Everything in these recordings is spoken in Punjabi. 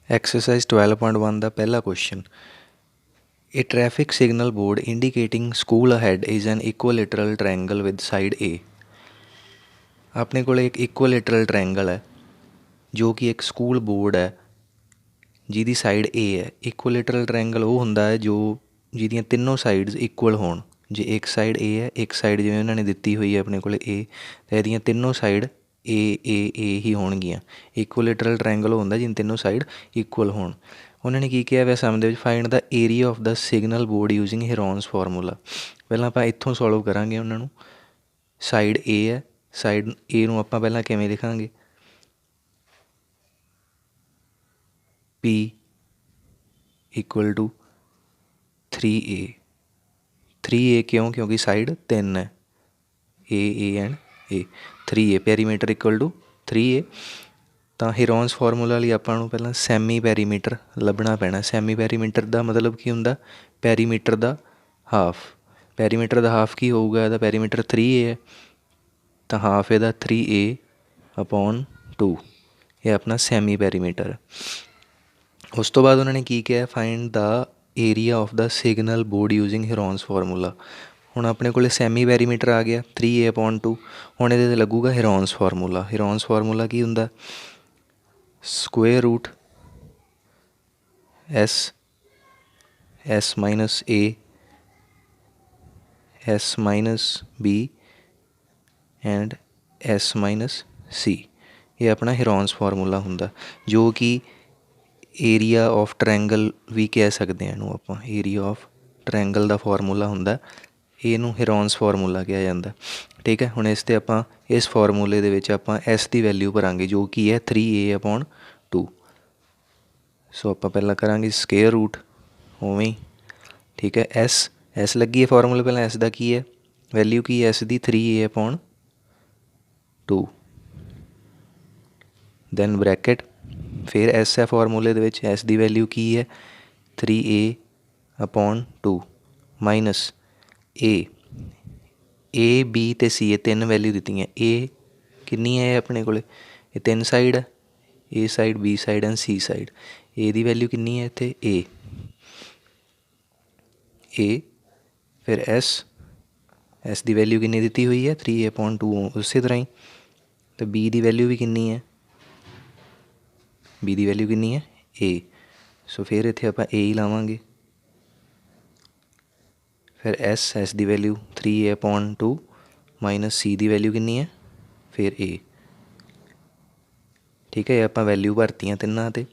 Exercise 12.1 ਦਾ ਪਹਿਲਾ question. A traffic signal board indicating school ahead is an equilateral triangle with side A. ਆਪਣੇ ਕੋਲ ਇੱਕ equilateral triangle ਹੈ ਜੋ ਕਿ ਇੱਕ ਸਕੂਲ ਬੋਰਡ ਹੈ ਜਿਹਦੀ ਸਾਈਡ A ਹੈ। equilateral triangle ਉਹ ਹੁੰਦਾ ਹੈ ਜਿਹਦੀਆਂ ਤਿੰਨੋਂ ਸਾਈਡਸ ਇਕੁਅਲ ਹੋਣ। ਜੇ ਇੱਕ ਸਾਈਡ A ਹੈ, ਇੱਕ ਸਾਈਡ ਜਿਵੇਂ ਉਹਨਾਂ ਨੇ ਦਿੱਤੀ ਹੋਈ ਹੈ ਆਪਣੇ ਕੋਲ A, ਤਾਂ ਇਹਦੀਆਂ ਤਿੰਨੋਂ ਸਾਈਡ A ਹੀ ਹੋਣਗੀਆਂ। ਇਕੁਅਲੇਟਰਲ ਟਰਾਇੰਗਲ ਹੁੰਦਾ ਜਿਹਨ ਤਿੰਨੋਂ ਸਾਈਡ ਇਕੁਅਲ ਹੋਣ। ਉਹਨਾਂ ਨੇ ਕੀ ਕਿਹਾ ਵੈ ਸਮ ਦੇ ਵਿੱਚ find the area of the signal board using Heron's formula. ਪਹਿਲਾਂ ਆਪਾਂ ਇੱਥੋਂ ਸੋਲਵ ਕਰਾਂਗੇ ਉਹਨਾਂ ਨੂੰ। ਸਾਈਡ A ਹੈ, ਸਾਈਡ A ਨੂੰ ਆਪਾਂ ਪਹਿਲਾਂ ਕਿਵੇਂ ਲਿਖਾਂਗੇ? P = 3A। 3A ਕਿਉਂ? ਕਿਉਂਕਿ ਸਾਈਡ 3 ਹੈ, A and A। 3A perimeter = 3A। ਤਾਂ ਹਿਰੋਨਸ ਫਾਰਮੂਲਾ ਲਈ ਆਪਾਂ ਨੂੰ ਪਹਿਲਾਂ ਸੈਮੀ ਪੈਰੀਮੀਟਰ ਲੱਭਣਾ ਪੈਣਾ। ਸੈਮੀ ਪੈਰੀਮੀਟਰ ਦਾ ਮਤਲਬ ਕੀ ਹੁੰਦਾ? ਪੈਰੀਮੀਟਰ ਦਾ ਹਾਫ। ਪੈਰੀਮੀਟਰ ਦਾ ਹਾਫ ਕੀ ਹੋਊਗਾ? ਇਹਦਾ ਪੈਰੀਮੀਟਰ 3A ਹੈ, ਤਾਂ ਹਾਫ ਇਹਦਾ 3A/2। ਇਹ ਆਪਣਾ ਸੈਮੀ ਪੈਰੀਮੀਟਰ। ਉਸ ਤੋਂ ਬਾਅਦ ਉਹਨਾਂ ਨੇ ਕੀ ਕਿਹਾ? Find the area of the signal board using Heron's formula. ਹੁਣ ਆਪਣੇ ਕੋਲ ਸੈਮੀ ਪੈਰੀਮੀਟਰ ਆ ਗਿਆ 3A/2। ਹੁਣ ਇਹਦੇ 'ਤੇ ਲੱਗੂਗਾ ਹਿਰੋਨਸ ਫਾਰਮੂਲਾ। ਹਿਰੋਨਸ ਫਾਰਮੂਲਾ ਕੀ ਹੁੰਦਾ? Square root S - A S - B and S - C। ਇਹ ਆਪਣਾ ਹਿਰੋਨਸ ਫਾਰਮੂਲਾ ਹੁੰਦਾ, ਜੋ ਕਿ ਏਰੀਆ ਆਫ ਟਰੈਂਗਲ ਵੀ ਕਹਿ ਸਕਦੇ ਹਾਂ ਇਹਨੂੰ ਆਪਾਂ। Area of triangle the formula ਹੁੰਦਾ, ਇਹਨੂੰ ਹਿਰੋਨਸ ਫਾਰਮੂਲਾ ਕਿਹਾ ਜਾਂਦਾ। ਠੀਕ ਹੈ, ਹੁਣ ਇਸ 'ਤੇ ਆਪਾਂ ਇਸ ਫਾਰਮੂਲੇ ਦੇ ਵਿੱਚ ਆਪਾਂ S ਦੀ ਵੈਲਿਊ ਭਰਾਂਗੇ, ਜੋ ਕਿ ਹੈ 3A/2। ਸੋ ਆਪਾਂ ਪਹਿਲਾਂ ਕਰਾਂਗੇ ਸਕੁਏਅਰ ਰੂਟ, ਉਵੇਂ ਹੀ। ਠੀਕ ਹੈ, S ਲੱਗੀ ਹੈ ਫਾਰਮੂਲੇ। ਪਹਿਲਾਂ S ਦਾ ਕੀ ਹੈ ਵੈਲਿਊ? ਕੀ ਹੈ S ਦੀ? 3A/2। ਦੈਨ ਬਰੈਕਟ, ਫਿਰ S ਹੈ ਫਾਰਮੂਲੇ ਦੇ ਵਿੱਚ। S ਦੀ ਵੈਲਿਊ ਕੀ ਹੈ? 3A/2 ਮਾਈਨਸ A B ਅਤੇ C, ਇਹ ਤਿੰਨ ਵੈਲਿਊ ਦਿੱਤੀਆਂ। A ਕਿੰਨੀ ਹੈ ਆਪਣੇ ਕੋਲ? ਇਹ ਤਿੰਨ ਸਾਈਡ ਹੈ, A side, B side and C side. A the value ਕਿੰਨੀ ਹੈ ਇੱਥੇ? A। ਫਿਰ S ਦੀ ਵੈਲਿਊ ਕਿੰਨੀ ਦਿੱਤੀ ਹੋਈ ਹੈ? 3A/2। ਉਸੇ ਤਰ੍ਹਾਂ ਹੀ ਅਤੇ B ਦੀ ਵੈਲਿਊ ਵੀ ਕਿੰਨੀ ਹੈ? B ਦੀ ਵੈਲਿਊ ਕਿੰਨੀ ਹੈ? A। ਸੋ ਫਿਰ ਇੱਥੇ ਆਪਾਂ A ਹੀ ਲਾਵਾਂਗੇ। ਫਿਰ S ਦੀ ਵੈਲਿਊ 3A/2 ਮਾਈਨਸ C ਦੀ ਵੈਲਿਊ ਕਿੰਨੀ ਹੈ? ਫਿਰ A। ਠੀਕ ਹੈ, ਇਹ ਆਪਾਂ ਵੈਲਿਊ ਭਰਤੀਆਂ ਤਿੰਨਾਂ 'ਤੇ।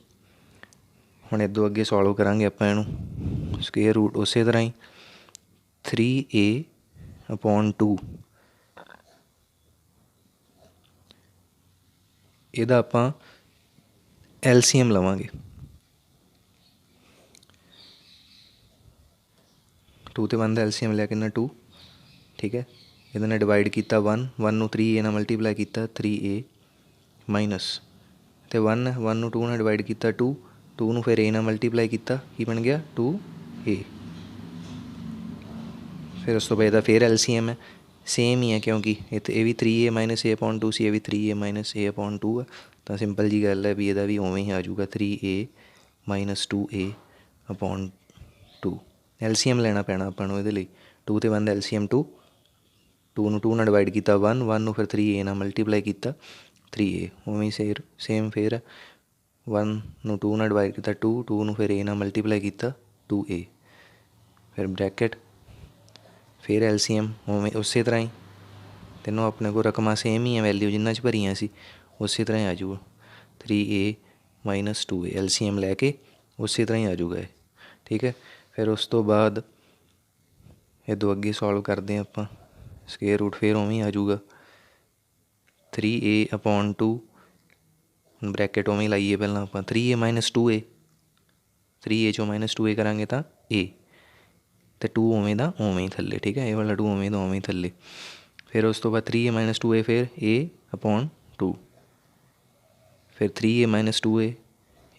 ਹੁਣ ਇੱਦੋਂ ਅੱਗੇ ਸੋਲਵ ਕਰਾਂਗੇ ਆਪਾਂ ਇਹਨੂੰ। ਸਕੁਏਅਰ ਰੂਟ ਉਸੇ ਤਰ੍ਹਾਂ ਹੀ 3A/2। ਇਹਦਾ ਆਪਾਂ LCM ਲਵਾਂਗੇ। 2 ਅਤੇ 1 ਦਾ LCM ਲਿਆ ਕਿੰਨਾ? 2। ਠੀਕ ਹੈ, ਇਹਦੇ ਨਾਲ ਡਿਵਾਈਡ ਕੀਤਾ 1 ਨੂੰ 3A ਨਾਲ ਮਲਟੀਪਲਾਈ ਕੀਤਾ 3A ਮਾਈਨਸ, ਅਤੇ 1 ਨੂੰ 2 ਨਾਲ ਡਿਵਾਈਡ ਕੀਤਾ 2 ਨੂੰ ਫਿਰ A ਨਾਲ ਮਲਟੀਪਲਾਈ ਕੀਤਾ, ਕੀ ਬਣ ਗਿਆ? 2A। ਫਿਰ ਉਸ ਤੋਂ ਬਾਅਦ ਇਹਦਾ ਫਿਰ LCM ਹੈ। ਸੇਮ ਹੀ ਹੈ, ਕਿਉਂਕਿ ਇੱਥੇ ਇਹ ਵੀ 3A - A/2 ਸੀ, ਇਹ ਵੀ 3A - A/2 ਹੈ। ਤਾਂ ਸਿੰਪਲ ਜੀ ਗੱਲ ਹੈ ਵੀ ਇਹਦਾ ਵੀ ਉਵੇਂ ਹੀ ਆ ਜਾਊਗਾ 3A - 2A/2। LCM ਲੈਣਾ ਪੈਣਾ ਆਪਾਂ ਨੂੰ ਇਹਦੇ ਲਈ। 2 ਅਤੇ 1 ਦਾ LCM 2 ਨੂੰ 2 ਨਾਲ ਡਿਵਾਈਡ ਕੀਤਾ 1 ਨੂੰ ਫਿਰ 3A ਨਾਲ ਮਲਟੀਪਲਾਈ ਕੀਤਾ 3A। ਉਵੇਂ ਹੀ ਸੇਮ ਫਿਰ 1 ਨੂੰ 2 ਨਾਲ ਡਿਵਾਈਡ ਕੀਤਾ 2 ਨੂੰ ਫਿਰ A ਨਾਲ ਮਲਟੀਪਲਾਈ ਕੀਤਾ 2A। ਫਿਰ ਬਰੈਕਟ, ਫਿਰ LCM ਉਵੇਂ ਉਸੇ ਤਰ੍ਹਾਂ ਹੀ। ਤਿੰਨੋਂ ਆਪਣੇ ਕੋਲ ਰਕਮਾਂ ਸੇਮ ਹੀ ਹੈ, ਵੈਲਿਊ ਜਿਨ੍ਹਾਂ 'ਚ ਭਰੀਆਂ ਸੀ ਉਸੇ ਤਰ੍ਹਾਂ ਹੀ ਆ ਜਾਊਗਾ 3A - 2A। LCM ਲੈ ਕੇ ਉਸੇ ਤਰ੍ਹਾਂ ਹੀ ਆ ਜਾਊਗਾ ਇਹ। ਠੀਕ ਹੈ, ਫਿਰ ਉਸ ਤੋਂ ਬਾਅਦ ਇੱਦੋਂ ਅੱਗੇ ਸੋਲਵ ਕਰਦੇ ਹਾਂ ਆਪਾਂ। ਸਕੁਏਅਰ ਰੂਟ ਫਿਰ ਉਵੇਂ ਹੀ ਆ ਜਾਊਗਾ 3A/2। ਹੁਣ ਬਰੈਕਟ ਉਵੇਂ ਹੀ ਲਾਈਏ ਪਹਿਲਾਂ ਆਪਾਂ 3A - 2A। 3A 'ਚੋਂ -2A ਕਰਾਂਗੇ ਤਾਂ A, ਅਤੇ 2 ਉਵੇਂ ਦਾ ਉਵੇਂ ਹੀ ਥੱਲੇ। ਠੀਕ ਹੈ, ਇਹ ਵਾਲਾ 2 ਉਵੇਂ ਦਾ ਉਵੇਂ ਹੀ ਥੱਲੇ। ਫਿਰ ਉਸ ਤੋਂ ਬਾਅਦ 3A - 2A ਫਿਰ A/2, ਫਿਰ 3A - 2A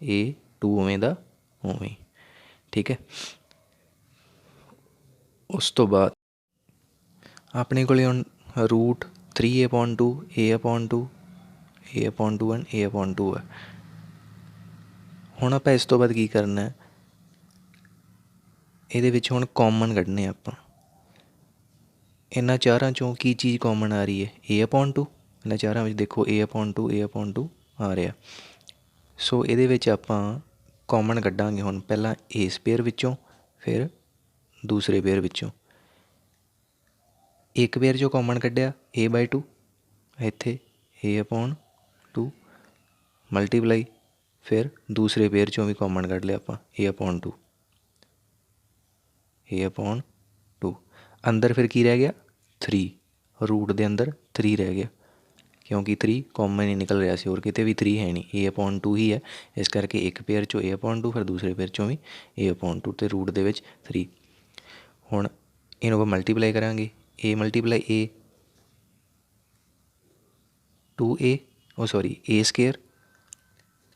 A 2 ਉਵੇਂ ਦਾ ਉਵੇਂ ਹੀ। ਠੀਕ ਹੈ, ਉਸ ਤੋਂ ਬਾਅਦ ਆਪਣੇ ਕੋਲ ਹੁਣ route 3A/2 A/2 A/2 and A/2 ਹੈ। ਹੁਣ ਆਪਾਂ ਇਸ ਤੋਂ ਬਾਅਦ ਕੀ ਕਰਨਾ, ਇਹਦੇ ਵਿੱਚ ਹੁਣ ਕਾਮਨ ਕੱਢਣੇ ਆਪਾਂ। ਇਹਨਾਂ ਚਾਰਾਂ 'ਚੋਂ ਕੀ ਚੀਜ਼ ਕਾਮਨ ਆ ਰਹੀ ਹੈ, A/2। ਇਹਨਾਂ ਚਾਰਾਂ ਵਿੱਚ ਦੇਖੋ A/2 A/2 ਆ ਰਿਹਾ। ਸੋ ਇਹਦੇ ਵਿੱਚ ਆਪਾਂ ਕਾਮਨ ਕੱਢਾਂਗੇ ਹੁਣ, ਪਹਿਲਾਂ ਇਸ ਪੇਅਰ ਵਿੱਚੋਂ ਫਿਰ ਦੂਸਰੇ ਪੇਅਰ ਵਿੱਚੋਂ। ਇੱਕ ਪੇਅਰ 'ਚੋਂ ਕਾਮਨ ਕੱਢਿਆ A/2, ਇੱਥੇ A/2 ਮਲਟੀਪਲਾਈ, ਫਿਰ ਦੂਸਰੇ ਪੇਅਰ 'ਚੋਂ ਵੀ ਕਾਮਨ ਕੱਢ ਲਿਆ ਆਪਾਂ A/2 A/2। ਅੰਦਰ ਫਿਰ ਕੀ ਰਹਿ ਗਿਆ 3, ਰੂਟ ਦੇ ਅੰਦਰ 3 ਰਹਿ ਗਿਆ, ਕਿਉਂਕਿ 3 ਕਾਮਨ ਹੀ ਨਿਕਲ ਰਿਹਾ ਸੀ, ਹੋਰ ਕਿਤੇ ਵੀ 3 ਹੈ ਨਹੀਂ, A/2 ਹੀ ਹੈ। ਇਸ ਕਰਕੇ ਇੱਕ ਪੇਅਰ 'ਚੋਂ A/2 ਫਿਰ ਦੂਸਰੇ ਪੇਅਰ 'ਚੋਂ ਵੀ A/2 ਅਤੇ ਰੂਟ ਦੇ ਵਿੱਚ 3। ਹੁਣ ਇਹਨੂੰ ਆਪਾਂ ਮਲਟੀਪਲਾਈ ਕਰਾਂਗੇ, A multiply A 2A A square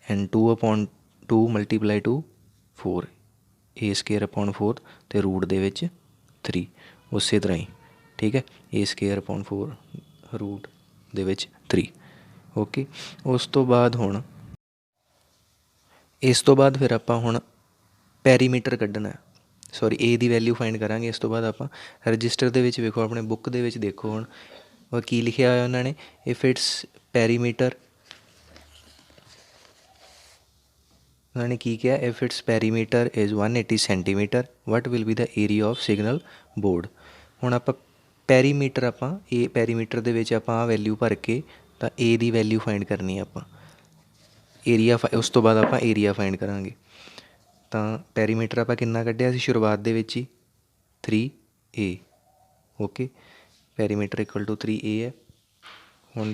and 2/2 multiply 2 4 A square upon 4 ਅਤੇ ਰੂਟ ਦੇ ਵਿੱਚ 3 ਉਸੇ ਤਰ੍ਹਾਂ ਹੀ, ਠੀਕ ਹੈ। A ਸਕੇਅਰ ਅਪੋਨ 4 ਰੂਟ ਦੇ ਵਿੱਚ 3, ਓਕੇ। ਉਸ ਤੋਂ ਬਾਅਦ ਹੁਣ ਇਸ ਤੋਂ ਬਾਅਦ ਫਿਰ ਆਪਾਂ ਹੁਣ ਪੈਰੀਮੀਟਰ ਕੱਢਣਾ, sorry A the value find ਕਰਾਂਗੇ। ਇਸ ਤੋਂ ਬਾਅਦ ਆਪਾਂ ਰਜਿਸਟਰ ਦੇ ਵਿੱਚ ਵੇਖੋ, ਆਪਣੇ ਬੁੱਕ ਦੇ ਵਿੱਚ ਦੇਖੋ ਹੁਣ ਉਹ ਕੀ ਲਿਖਿਆ ਹੋਇਆ ਉਹਨਾਂ ਨੇ, ਇਫ ਇਟਸ ਪੈਰੀਮੀਟਰ, ਉਹਨਾਂ ਨੇ ਕੀ ਕਿਹਾ, if it's perimeter is 180 centimetre what will be the area of signal board. ਹੁਣ ਆਪਾਂ ਪੈਰੀਮੀਟਰ, ਆਪਾਂ ਇਹ ਪੈਰੀਮੀਟਰ ਦੇ ਵਿੱਚ ਆਪਾਂ ਵੈਲਿਊ ਭਰ ਕੇ ਤਾਂ A ਦੀ ਵੈਲਿਊ ਫਾਈਂਡ ਕਰਨੀ ਹੈ ਆਪਾਂ। ਏਰੀਆ ਉਸ ਤੋਂ ਬਾਅਦ ਆਪਾਂ ਏਰੀਆ ਫਾਈਂਡ ਕਰਾਂਗੇ। ਤਾਂ ਪੈਰੀਮੀਟਰ ਆਪਾਂ ਕਿੰਨਾ ਕੱਢਿਆ ਸੀ ਸ਼ੁਰੂਆਤ ਦੇ ਵਿੱਚ ਹੀ 3A, okay. Perimeter equal to 3A ਹੈ। ਹੁਣ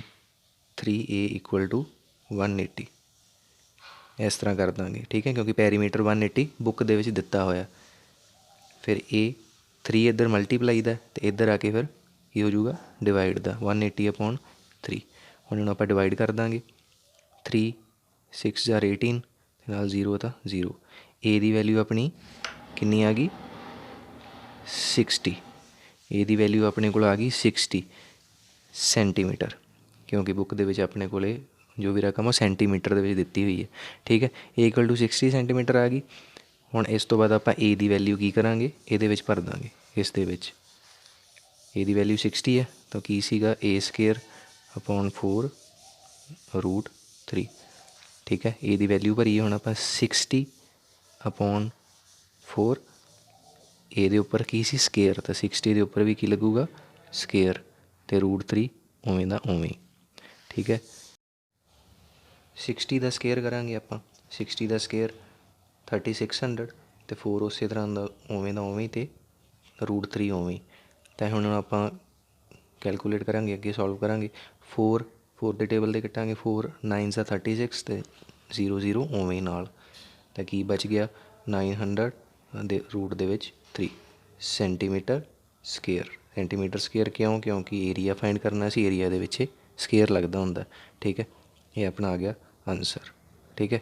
3A ਇਕੁਅਲ ਟੂ 180 ਇਸ ਤਰ੍ਹਾਂ ਕਰ ਦਾਂਗੇ, ਠੀਕ ਹੈ, ਕਿਉਂਕਿ ਪੈਰੀਮੀਟਰ 180 ਬੁੱਕ ਦੇ ਵਿੱਚ ਦਿੱਤਾ ਹੋਇਆ। ਫਿਰ A 3 ਇੱਧਰ ਮਲਟੀਪਲਾਈ ਦਾ ਅਤੇ ਇੱਧਰ ਆ ਕੇ ਫਿਰ ਕੀ ਹੋ ਜਾਊਗਾ ਡਿਵਾਈਡ ਦਾ 180/3। ਹੁਣ ਇਹਨੂੰ ਆਪਾਂ ਡਿਵਾਈਡ ਕਰ ਦਾਂਗੇ, 3 6 ਜਾਂ 18 ਨਾਲ 0 ਤਾਂ 0। A ਦੀ ਵੈਲਿਊ ਆਪਣੀ ਕਿੰਨੀ ਆ ਗਈ 60। A ਦੀ ਵੈਲਿਊ ਆਪਣੇ ਕੋਲ ਆ ਗਈ 60 ਸੈਂਟੀਮੀਟਰ, ਕਿਉਂਕਿ ਬੁੱਕ ਦੇ ਵਿੱਚ ਆਪਣੇ ਕੋਲ ਜੋ ਵੀ ਰਕਮ ਉਹ ਸੈਂਟੀਮੀਟਰ ਦੇ ਵਿੱਚ ਦਿੱਤੀ ਹੋਈ ਹੈ, ਠੀਕ ਹੈ। A ਇਕੁਅਲ ਟੂ 60 ਸੈਂਟੀਮੀਟਰ ਆ ਗਈ। ਹੁਣ ਇਸ ਤੋਂ ਬਾਅਦ ਆਪਾਂ A ਦੀ ਵੈਲਿਊ ਕੀ ਕਰਾਂਗੇ, ਇਹਦੇ ਵਿੱਚ ਭਰ ਦਾਂਗੇ। ਇਸ ਦੇ ਵਿੱਚ A ਦੀ ਵੈਲਿਊ 60 ਹੈ ਤਾਂ ਕੀ ਸੀਗਾ A ਸਕੇਅਰ ਅਪੋਨ 4 ਰੂਟ 3, ਠੀਕ ਹੈ। A ਦੀ ਵੈਲਿਊ ਭਰੀਏ ਹੁਣ ਆਪਾਂ 60/4, A ਦੇ ਉੱਪਰ ਕੀ ਸੀ ਸਕੇਅਰ, ਤਾਂ 60 ਦੇ ਉੱਪਰ ਵੀ ਕੀ ਲੱਗੂਗਾ ਸਕੇਅਰ ਅਤੇ ਰੂਟ 3 ਉਵੇਂ ਦਾ ਉਵੇਂ, ਠੀਕ ਹੈ। 60 ਦਾ ਸਕੇਅਰ ਕਰਾਂਗੇ ਆਪਾਂ, 60 ਦਾ ਸਕੇਅਰ 3600 ਅਤੇ 4 ਉਸੇ ਤਰ੍ਹਾਂ ਦਾ ਉਵੇਂ ਅਤੇ ਰੂਟ 3 ਉਵੇਂ। ਤਾਂ ਹੁਣ ਆਪਾਂ ਕੈਲਕੂਲੇਟ ਕਰਾਂਗੇ, ਅੱਗੇ ਸੋਲਵ ਕਰਾਂਗੇ। 4 ਦੇ ਟੇਬਲ 'ਤੇ ਕੱਟਾਂਗੇ, 4 9 ਦਾ 36 ਅਤੇ 0 ਉਵੇਂ ਨਾਲ, ਤਾਂ ਕੀ ਬਚ ਗਿਆ 900 ਦੇ ਰੂਟ ਦੇ ਵਿੱਚ 3 ਸੈਂਟੀਮੀਟਰ ਸਕੇਅਰ। ਸੈਂਟੀਮੀਟਰ ਸਕੇਅਰ ਕਿਉਂ, ਕਿਉਂਕਿ ਏਰੀਆ ਫਾਈਂਡ ਕਰਨਾ ਸੀ, ਏਰੀਆ ਦੇ ਵਿੱਚ ਸਕੇਅਰ ਲੱਗਦਾ ਹੁੰਦਾ, ਠੀਕ ਹੈ। ਇਹ ਆਪਣਾ ਆ ਗਿਆ ਆਨਸਰ, ਠੀਕ ਹੈ।